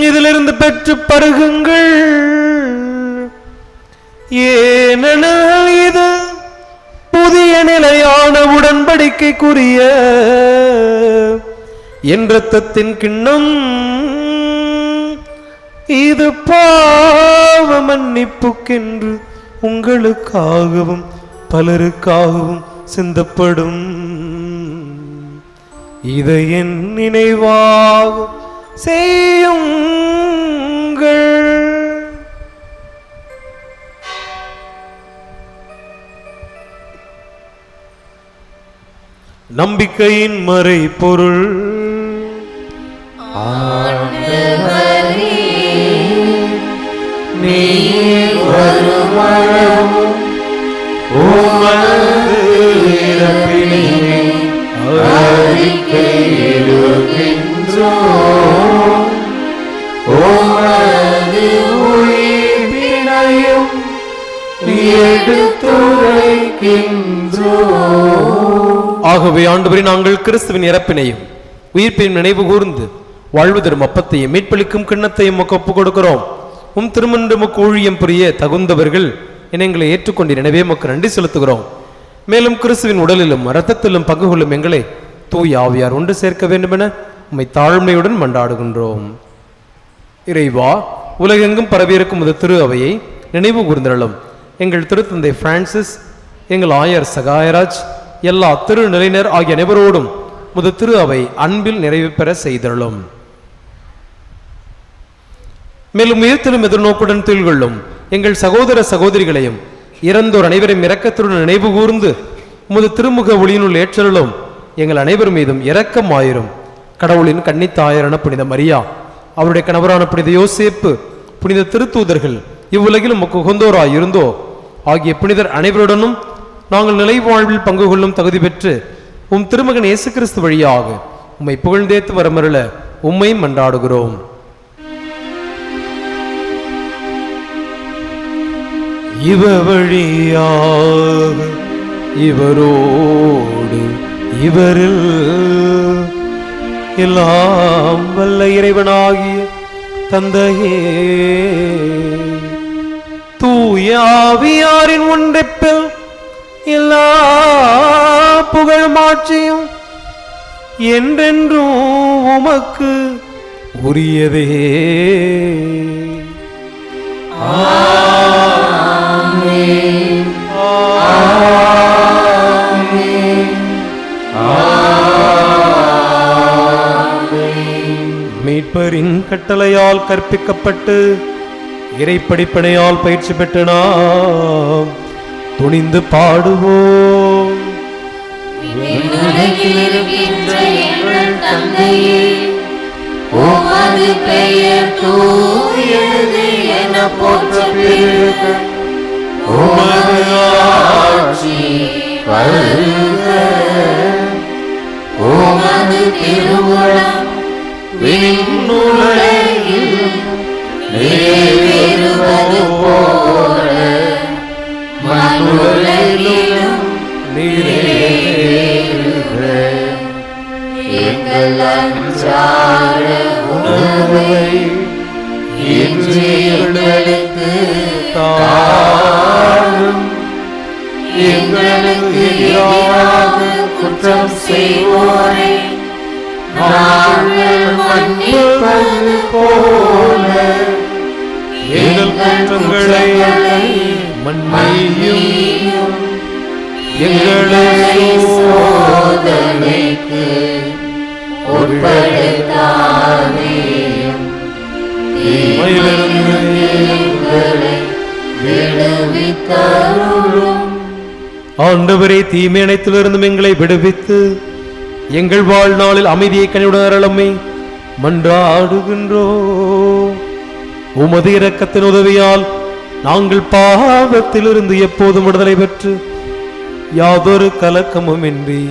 இதிலிருந்து பெற்று பருகுங்கள், ஏனெனில் இது புதிய நிலையான உடன்படிக்கைக்குரிய என் இரத்தத்தின் கிண்ணம். இது பாவ மன்னிப்புக்கென்று உங்களுக்காகவும் பலருக்காகவும் சிந்தப்படும். இதை என் நினைவாக செய்யுங்கள். நம்பிக்கையின் மறை பொருள்.
நீர் வருமளவும் உமது இறப்பினை அறிக்கையிடுகின்றோம், உமது உயிர்ப்பினையும் எடுத்துரைக்கின்றோம்.
ஆகவே ஆண்டவரே, நாங்கள் கிறிஸ்துவின் இறப்பினையும் உயிர்ப்பின் நினைவு கூர்ந்து வாழ்வு தரும் அப்பத்தையும் மீட்பளிக்கும் கிண்ணத்தையும் ஒப்புக் கொடுக்கிறோம். திருமணமுக்கு ஊழியம் புரிய தகுந்தவர்கள் எங்களை ஏற்றுக்கொண்டு எனவே உமக்கு நன்றி செலுத்துகிறோம். மேலும் கிறிஸ்துவின் உடலிலும் இரத்தத்திலும் பங்கு கொள்ளும் எங்களை தூய ஆவியார் ஒன்று சேர்க்க வேண்டும் என உம்மை தாழ்மையுடன் மன்றாடுகின்றோம். இறைவா, உலகெங்கும் பரவியிருக்கும் இந்த திரு அவையை நினைவு கூர்ந்தருளும். எங்கள் திருத்தந்தை பிரான்சிஸ், எங்கள் ஆயர் சகாயராஜ், எல்லா திருநிலையினர் ஆகிய அனைவரோடும் திரு அவை அன்பில் நிறைவு பெற செய்தருளும். மேலும் உயிர்த்தெழும் எதிர்நோக்குடன் துயில்கொள்ளும் எங்கள் சகோதர சகோதரிகளையும் இறந்தோர் அனைவரையும் இரக்கத்துடன் நினைவு கூர்ந்து உமது திருமுக ஒளியினுள் ஏற்றலும் எங்கள் அனைவர் மீதும் இரக்கமாயிரும். கடவுளின் கன்னித்தாயரான புனித மரியா, அவருடைய கணவரான புனித யோசேப்பு, புனித திருத்தூதர்கள், இவ்வுலகிலும் உமக்கு உகந்தோராய் இருந்தோ ஆகிய புனிதர் அனைவருடனும் நாங்கள் நிலை வாழ்வில் பங்கு கொள்ளும் தகுதி பெற்று உம் திருமகன் இயேசு கிறிஸ்து வழியாக உம்மை புகழ்ந்தேத்து வரமருள உம்மை மன்றாடுகிறோம். இவ வழியாக இவரோடு இவரில் எல்லாம் வல்ல இறைவனாகிய தந்தையே, தூய ஆவியாரின் ஒன்றிப்பில் எல்லா புகழ்மாட்சியும் என்றென்றும் உமக்கு உரியதே. மீட்பரின் கட்டளையால் கற்பிக்கப்பட்டு இறைப்படிப்பனையால் பயிற்சி பெற்ற நாம் துணிந்து பாடுவோம்.
உமது பெயர் தூயது என போற்ற பெருக, உமது ஆட்சி வருக, உமது திருவுளம் விண்ணுலகில் நிறைவேறுவது போல மண்ணுலகிலும் நிறைவேறுக. எங்கள் அன்றாட உணவை இன்று எங்களுக்கு தாரும், எங்களுக்கு எதிராக குற்றம் செய்வோரை நாங்கள் மன்னிப்பது போல
எங்கள் குற்றங்களை மன்னியும், எங்களை
சோதனைக்கு உட்படுத்தாதேயும், தீமையிலிருந்து எங்களை விடுவித்தருளும்.
ஆண்டவரே, தீமை அனைத்திலிருந்தும் எங்களை விடுவித்து எங்கள் வாழ்நாளில் அமைதியை கனிவுடன் அருளமே மன்றாடுகின்றோம். உமது இரக்கத்தின் உதவியால் நாங்கள் பாவத்திலிருந்து எப்போதும் விடுதலை பெற்று யாதொரு கலக்கமும் இன்றி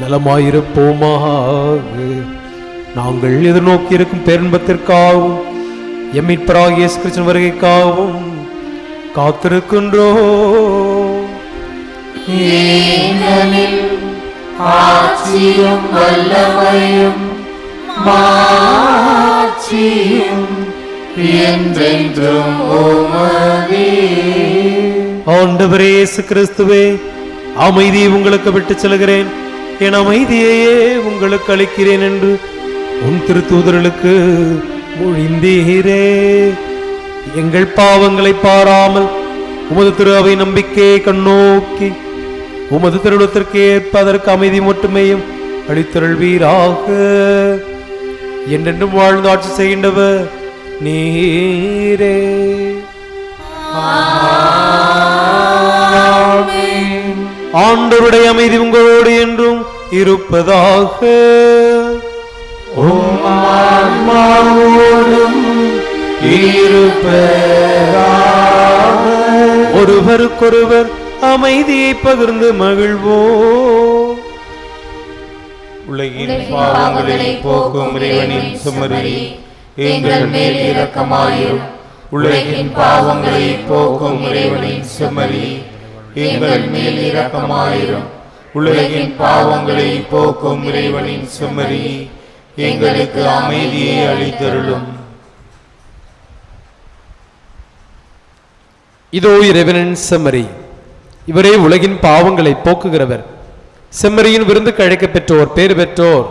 நலமாயிருப்போமாக. நாங்கள் எதிர்நோக்கி இருக்கும் பேரின்பத்திற்காகவும் எம்மிட்பராகிய இயேசு கிறிஸ்துவின் வருகைக்காகவும் காத்திருக்கின்றோம்.
ஏனெனில் ஆட்சியும் வல்லமையும் மாட்சியும் என்றென்றும் உமதே.
ஆண்டவரே இயேசு கிறிஸ்துவே, அமைதியை உங்களுக்கு விட்டுச் செல்கிறேன், என் அமைதியையே உங்களுக்கு அளிக்கிறேன் என்று உன் திருத்தூதர்களுக்கு மொழிந்தீரே. எங்கள் பாவங்களை பாராமல் உமது திரு அவை நம்பிக்கையை கண்ணோக்கி உமது திருடத்திற்கு ஏற்ப அதற்கு அமைதி மட்டுமேயும் அளித்தருள்வீராக. என்றென்றும் வாழ்ந்து ஆட்சி செய்கின்றவர் நீரே. ஆண்டவருடைய அமைதி உங்களோடு என்றும் இருப்பதாக. ஒருவருக்கொருவர் அமைதியை பகிர்ந்து மகிழ்வோம்.
உலகின் பாவங்களை போக்கும் இறைவனின் சுமரி எங்கள் மேல் இரக்கமாயிரும். உலகின் பாவங்களை போக்கும் இறைவனின் சுமரி எங்கள் மேல் இரக்கமாயிரும். உலகின் பாவங்களை போக்கும் இறைவனின் சுமரி எங்களுக்கு அமைதியை அளித்தருளும்.
இதோ இறைவனின் செம்மறி, இவரே உலகின் பாவங்களை போக்குகிறவர். செம்மறியின் விருந்துக்கு அழைக்க பெற்றோர் பேறு பெற்றோர்.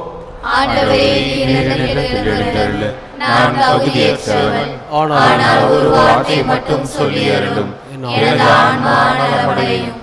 நான் தகுதியற்றவன், ஆனால் ஒரு வார்த்தை மட்டும் சொல்லி அருளும், எனது ஆன்மா நலமடையும்.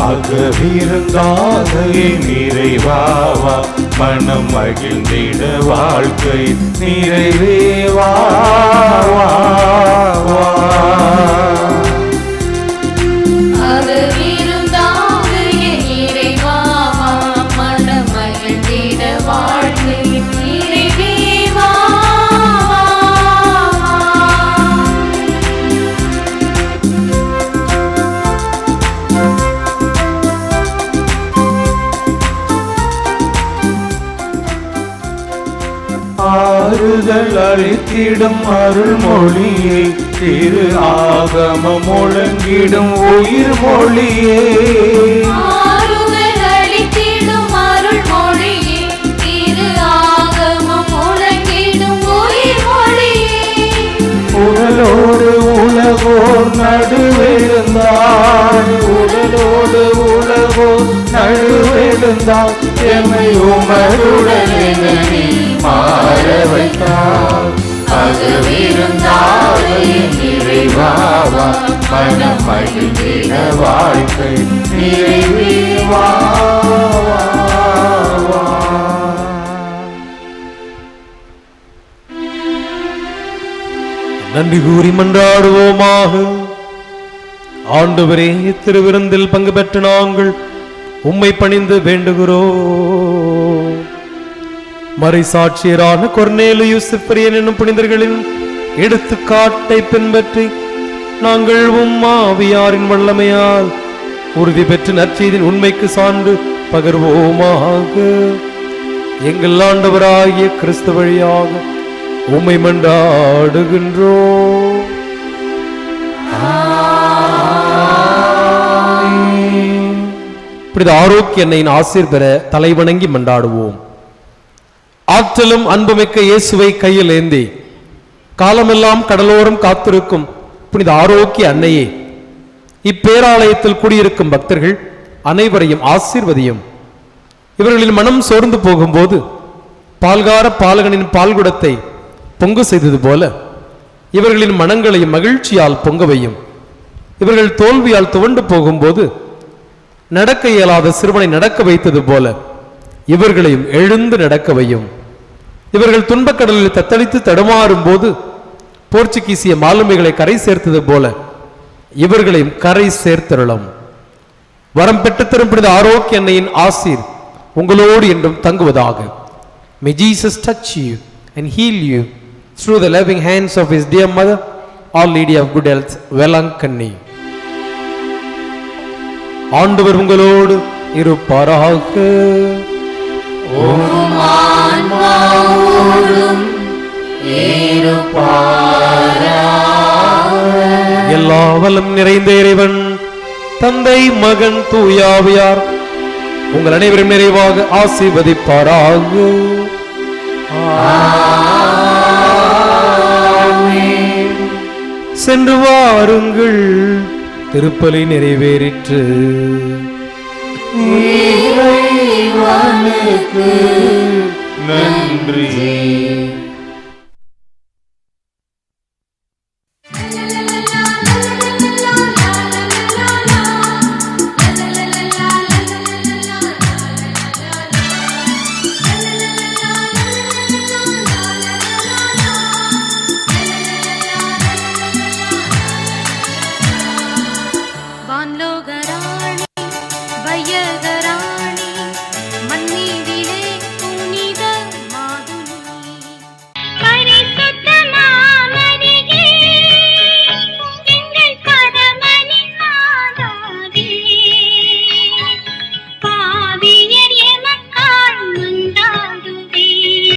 அகவிருந்தாக நிறைவாவா, மனம் மகிழ்ந்திட வாழ்க்கை நிறைவேவா. ஆறுதல் அளித்திடும் அருள்மொழியை, திரு ஆகமம் முழங்கிடும் உயிர் மொழியே. உடலோடு உலகோர் நடுவெழுந்தாய், உடலோடு உலகோர் நடுவெழுந்தாய், எம்மை உமருடனே மாற வைத்தார். அகவிருந்தாக நிறைவாவா, மனம் மகிழ்ந்திட வாழ்க்கை நிறைவேவா.
நன்றி கூறி மன்றாடுவோமாக. ஆண்டவரே, திருவிருந்தில் பங்கு பெற்ற நாங்கள் உம்மை பணிந்து வேண்டுகிறோம். மறைசாட்சியரான கொர்நேலியு, சிப்ரியன் என்னும் புனிதர்களின் எடுத்துக்காட்டை பின்பற்றி நாங்கள் ஆவியாரின் வல்லமையால் உறுதி பெற்று நற்செய்தியின் உண்மைக்கு சான்று பகர்வோமாக. எங்கள் ஆண்டவராகிய கிறிஸ்து வழியாக உம்மை மன்றாடுகின்றோம். புனித ஆரோக்கிய அன்னையின் ஆசீர் பெற தலைவணங்கி மன்றாடுவோம். ஆற்றலும் அன்புமிக்க இயேசுவை கையில் ஏந்தி காலமெல்லாம் கடலோரம் காத்திருக்கும் புனித ஆரோக்கிய அன்னையே, இப்பேராலயத்தில் கூடியிருக்கும் பக்தர்கள் அனைவரையும் ஆசீர்வதியும். இவர்களின் மனம் சோர்ந்து போகும்போது பால்கார பாலகனின் பால்குடத்தை பொங்கு செய்தது போல இவர்களின் மனங்களையும் மகிழ்ச்சியால் பொங்கவையும். இவர்கள் தோல்வியால் துவண்டு போகும்போது நடக்க இயலாத சிறுவனை நடக்க வைத்தது போல இவர்களையும் எழுந்து நடக்கவையும். இவர்கள் துன்பக்கடலில் தத்தளித்து தடுமாறும் போது போர்ச்சுகீசிய மாலுமிகளை கரை சேர்த்தது போல இவர்களையும் கரை சேர்த்தருளும். வரம் பெற்று தரும் புனித ஆரோக்கிய அன்னையின் ஆசீர் உங்களோடு என்றும் தங்குவதாக. May Jesus touch you and heal you through the loving hands of his dear mother, Our Lady of Good Health, Velankanni. ஆண்டவர் உங்களோடு இருப்பாராக. எல்லா வல்லம் நிறைந்த இறைவன் தந்தை மகன் தூயாவியார் உங்கள் அனைவரும் நிறைவாக ஆசீர்வதிப்பாராக. சென்று வாருங்கள், திருப்பலி நிறைவேறிற்று.
இறைவனுக்கு நன்றி.